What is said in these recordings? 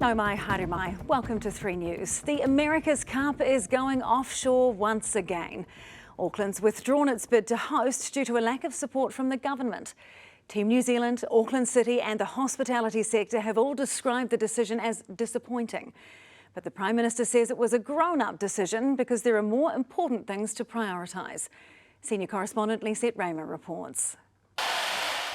No mai, haere mai. Welcome to 3 News. The America's Cup is going offshore once again. Auckland's withdrawn its bid to host due to a lack of support from the government. Team New Zealand, Auckland City and the hospitality sector have all described the decision as disappointing. But the Prime Minister says it was a grown-up decision because there are more important things to prioritise. Senior Correspondent Lisette Reymer reports.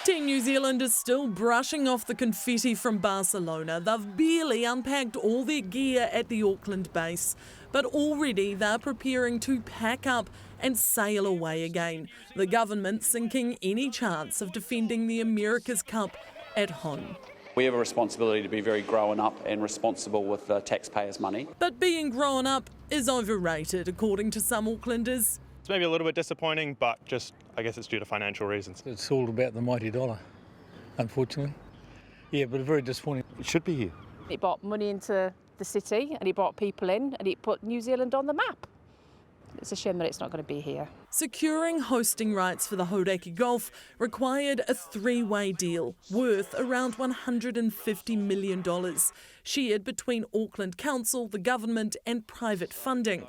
Team New Zealand is still brushing off the confetti from Barcelona. They've barely unpacked all their gear at the Auckland base, but already they're preparing to pack up and sail away again. The government sinking any chance of defending the America's Cup at home. We have a responsibility to be very grown up and responsible with taxpayers' money. But being grown up is overrated, according to some Aucklanders. It's maybe a little bit disappointing, but I guess it's due to financial reasons. It's all about the mighty dollar, unfortunately. Yeah, but very disappointing. It should be here. It brought money into the city and it brought people in and it put New Zealand on the map. It's a shame that it's not going to be here. Securing hosting rights for the Hauraki Golf required a 3-way deal worth around $150 million, shared between Auckland Council, the government and private funding.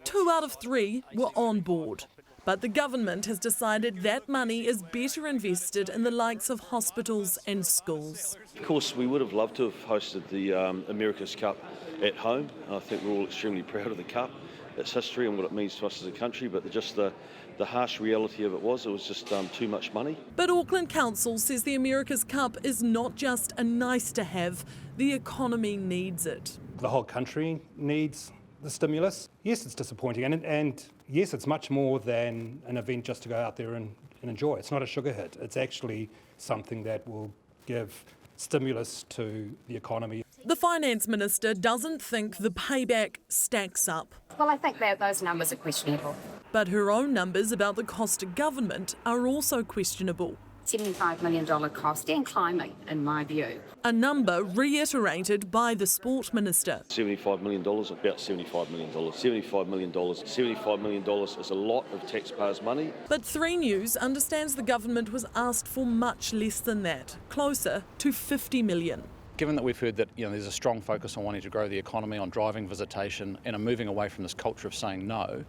2 out of 3 were on board. But the government has decided that money is better invested in the likes of hospitals and schools. Of course, we would have loved to have hosted the America's Cup at home. I think we're all extremely proud of the Cup, its history and what it means to us as a country, but just the harsh reality of it was just too much money. But Auckland Council says the America's Cup is not just a nice to have, the economy needs it. The whole country needs the stimulus. Yes, it's disappointing, and yes, it's much more than an event just to go out there and enjoy. It's not a sugar hit. It's actually something that will give stimulus to the economy. The Finance Minister doesn't think the payback stacks up. Well, I think that those numbers are questionable. But her own numbers about the cost to government are also questionable. $75 million cost and climbing, in my view. A number reiterated by the Sport Minister. $75 million, about $75 million. $75 million. $75 million is a lot of taxpayers' money. But 3 News understands the government was asked for much less than that, closer to $50 million. Given that we've heard that there's a strong focus on wanting to grow the economy, on driving visitation, and are moving away from this culture of saying no,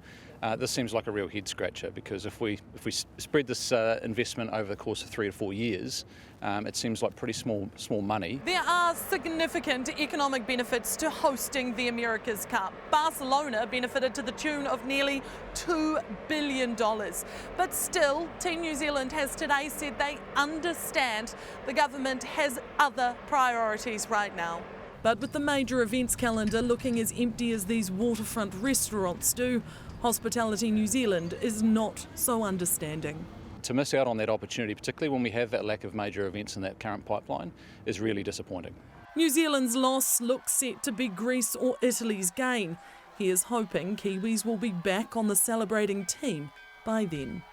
this seems like a real head scratcher, because if we spread this investment over the course of 3 to 4 years, it seems like pretty small money. There are significant economic benefits to hosting the America's Cup. Barcelona benefited to the tune of nearly $2 billion. But still, Team New Zealand has today said they understand the government has other priorities right now. But with the major events calendar looking as empty as these waterfront restaurants do, Hospitality New Zealand is not so understanding. To miss out on that opportunity, particularly when we have that lack of major events in that current pipeline, is really disappointing. New Zealand's loss looks set to be Greece or Italy's gain. He is hoping Kiwis will be back on the celebrating team by then.